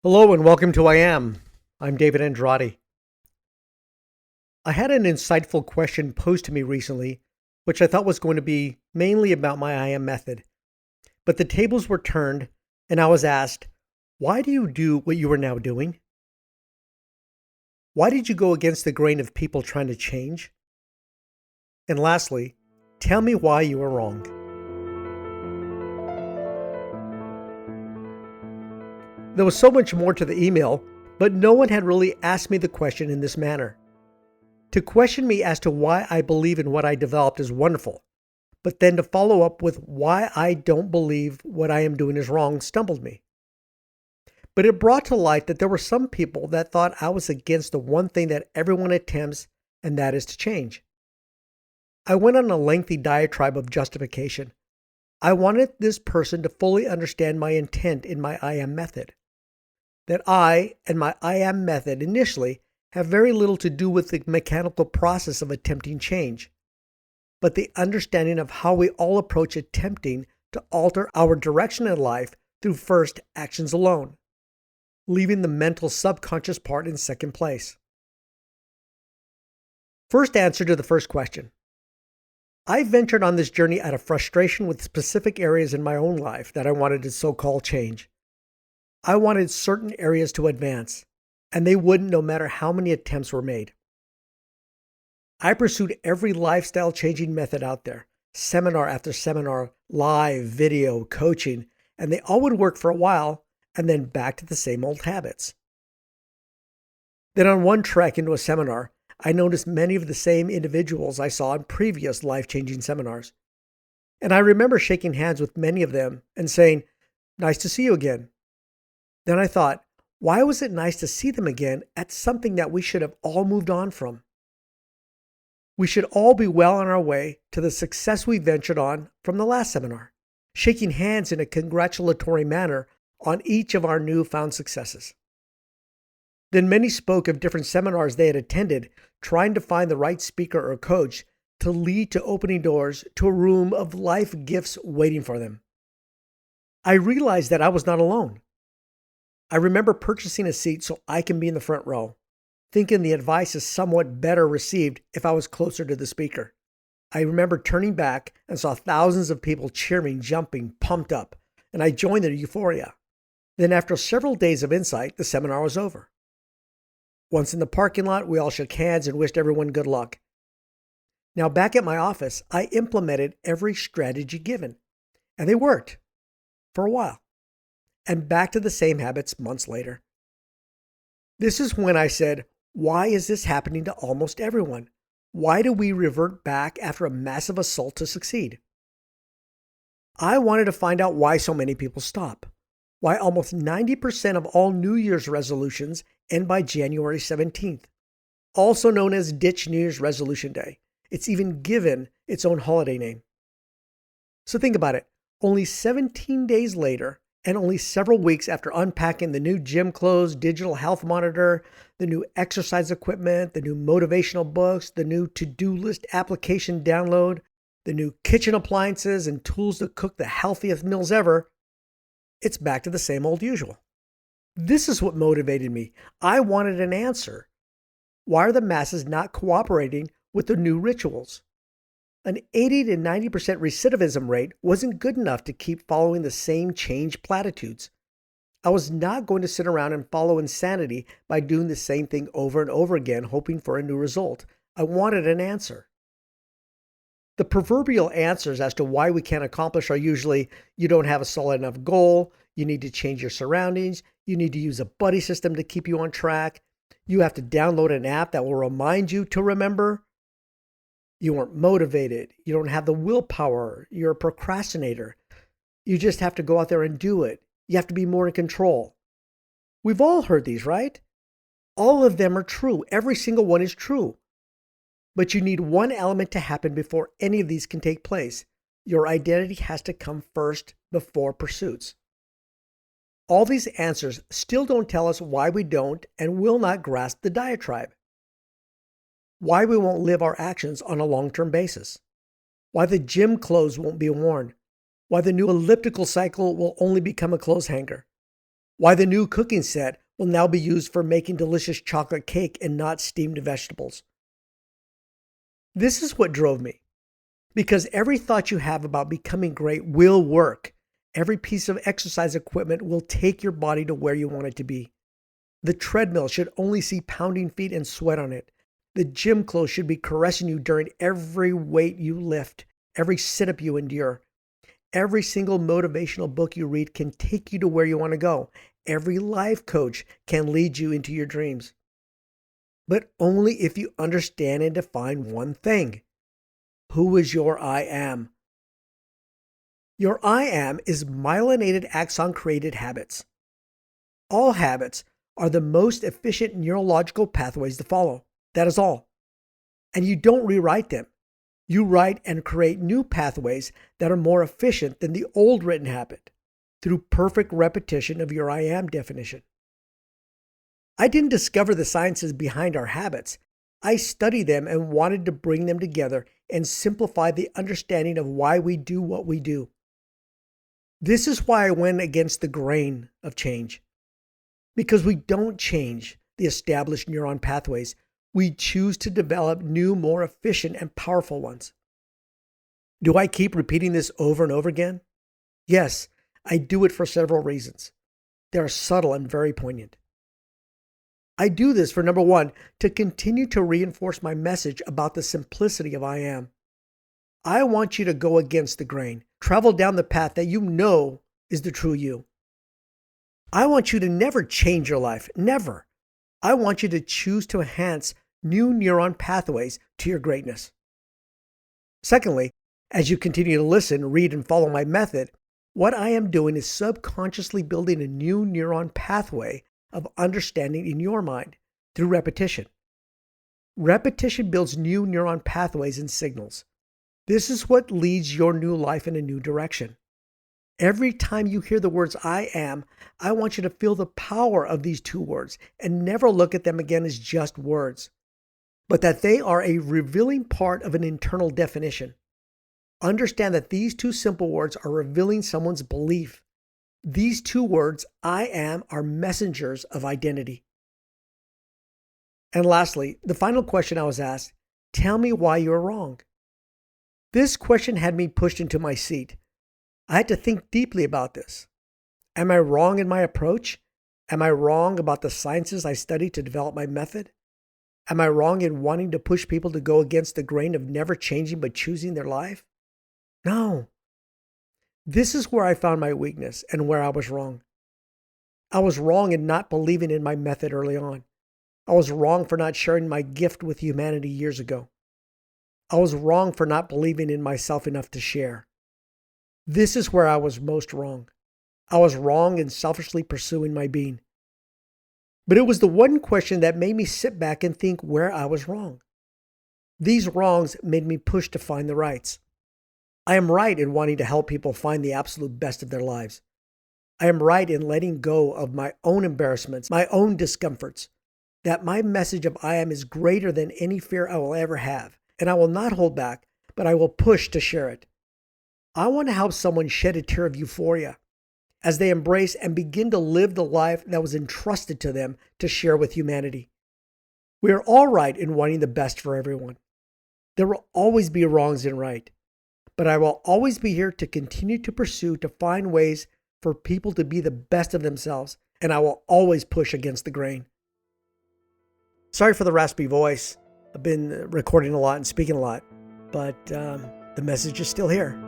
Hello and welcome to I Am. I'm David Andrade. I had an insightful question posed to me recently, which I thought was going to be mainly about my I Am method. But the tables were turned, and I was asked, why do you do what you are now doing? Why did you go against the grain of people trying to change? And lastly, tell me why you are wrong. There was so much more to the email, but no one had really asked me the question in this manner. To question me as to why I believe in what I developed is wonderful, but then to follow up with why I don't believe what I am doing is wrong stumbled me. But it brought to light that there were some people that thought I was against the one thing that everyone attempts, and that is to change. I went on a lengthy diatribe of justification. I wanted this person to fully understand my intent in my I Am method. That I and my I Am method initially have very little to do with the mechanical process of attempting change, but the understanding of how we all approach attempting to alter our direction in life through first actions alone, leaving the mental subconscious part in second place. First answer to the first question. I ventured on this journey out of frustration with specific areas in my own life that I wanted to so-called change. I wanted certain areas to advance, and they wouldn't no matter how many attempts were made. I pursued every lifestyle changing method out there, seminar after seminar, live, video, coaching, and they all would work for a while and then back to the same old habits. Then on one trek into a seminar, I noticed many of the same individuals I saw in previous life-changing seminars. And I remember shaking hands with many of them and saying, "Nice to see you again." Then I thought, why was it nice to see them again at something that we should have all moved on from? We should all be well on our way to the success we ventured on from the last seminar, shaking hands in a congratulatory manner on each of our newfound successes. Then many spoke of different seminars they had attended, trying to find the right speaker or coach to lead to opening doors to a room of life gifts waiting for them. I realized that I was not alone. I remember purchasing a seat so I can be in the front row, thinking the advice is somewhat better received if I was closer to the speaker. I remember turning back and saw thousands of people cheering, jumping, pumped up, and I joined their euphoria. Then after several days of insight, the seminar was over. Once in the parking lot, we all shook hands and wished everyone good luck. Now back at my office, I implemented every strategy given, and they worked for a while. And back to the same habits months later. This is when I said, why is this happening to almost everyone? Why do we revert back after a massive assault to succeed? I wanted to find out why so many people stop. Why almost 90% of all New Year's resolutions end by January 17th, also known as Ditch New Year's Resolution Day. It's even given its own holiday name. So think about it. Only 17 days later, and only several weeks after unpacking the new gym clothes, digital health monitor, the new exercise equipment, the new motivational books, the new to-do list application download, the new kitchen appliances and tools to cook the healthiest meals ever, it's back to the same old usual. This is what motivated me. I wanted an answer. Why are the masses not cooperating with the new rituals? An 80 to 90% recidivism rate wasn't good enough to keep following the same change platitudes. I was not going to sit around and follow insanity by doing the same thing over and over again, hoping for a new result. I wanted an answer. The proverbial answers as to why we can't accomplish are usually, you don't have a solid enough goal, you need to change your surroundings, you need to use a buddy system to keep you on track, you have to download an app that will remind you to remember, you aren't motivated, you don't have the willpower, you're a procrastinator, you just have to go out there and do it, you have to be more in control. We've all heard these, right? All of them are true. Every single one is true. But you need one element to happen before any of these can take place. Your identity has to come first before pursuits. All these answers still don't tell us why we don't and will not grasp the diatribe. Why we won't live our actions on a long-term basis. Why the gym clothes won't be worn. Why the new elliptical cycle will only become a clothes hanger. Why the new cooking set will now be used for making delicious chocolate cake and not steamed vegetables. This is what drove me. Because every thought you have about becoming great will work. Every piece of exercise equipment will take your body to where you want it to be. The treadmill should only see pounding feet and sweat on it. The gym clothes should be caressing you during every weight you lift, every sit-up you endure. Every single motivational book you read can take you to where you want to go. Every life coach can lead you into your dreams. But only if you understand and define one thing. Who is your I am? Your I am is myelinated axon-created habits. All habits are the most efficient neurological pathways to follow. That is all. And you don't rewrite them. You write and create new pathways that are more efficient than the old written habit through perfect repetition of your I am definition. I didn't discover the sciences behind our habits. I studied them and wanted to bring them together and simplify the understanding of why we do what we do. This is why I went against the grain of change. Because we don't change the established neuron pathways. We choose to develop new, more efficient and powerful ones. Do I keep repeating this over and over again? Yes, I do it for several reasons. They are subtle and very poignant. I do this for number one, to continue to reinforce my message about the simplicity of I am. I want you to go against the grain, travel down the path that you know is the true you. I want you to never change your life, never. I want you to choose to enhance new neuron pathways to your greatness. Secondly, as you continue to listen, read, and follow my method, what I am doing is subconsciously building a new neuron pathway of understanding in your mind through repetition. Repetition builds new neuron pathways and signals. This is what leads your new life in a new direction. Every time you hear the words I am, I want you to feel the power of these two words and never look at them again as just words, but that they are a revealing part of an internal definition. Understand that these two simple words are revealing someone's belief. These two words, I am, are messengers of identity. And lastly, the final question I was asked, tell me why you're wrong. This question had me pushed into my seat. I had to think deeply about this. Am I wrong in my approach? Am I wrong about the sciences I studied to develop my method? Am I wrong in wanting to push people to go against the grain of never changing but choosing their life? No. This is where I found my weakness and where I was wrong. I was wrong in not believing in my method early on. I was wrong for not sharing my gift with humanity years ago. I was wrong for not believing in myself enough to share. This is where I was most wrong. I was wrong in selfishly pursuing my being. But it was the one question that made me sit back and think where I was wrong. These wrongs made me push to find the rights. I am right in wanting to help people find the absolute best of their lives. I am right in letting go of my own embarrassments, my own discomforts, that my message of I am is greater than any fear I will ever have, and I will not hold back, but I will push to share it. I want to help someone shed a tear of euphoria as they embrace and begin to live the life that was entrusted to them to share with humanity. We are all right in wanting the best for everyone. There will always be wrongs and right, but I will always be here to continue to pursue, to find ways for people to be the best of themselves, and I will always push against the grain. Sorry for the raspy voice. I've been recording a lot and speaking a lot, but the message is still here.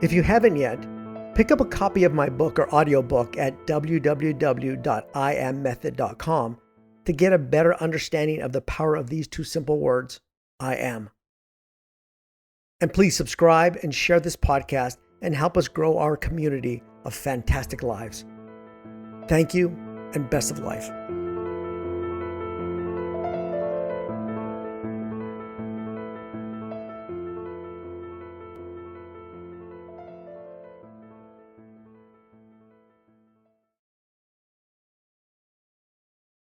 If you haven't yet, pick up a copy of my book or audiobook at www.iammethod.com to get a better understanding of the power of these two simple words, I am. And please subscribe and share this podcast and help us grow our community of fantastic lives. Thank you and best of life.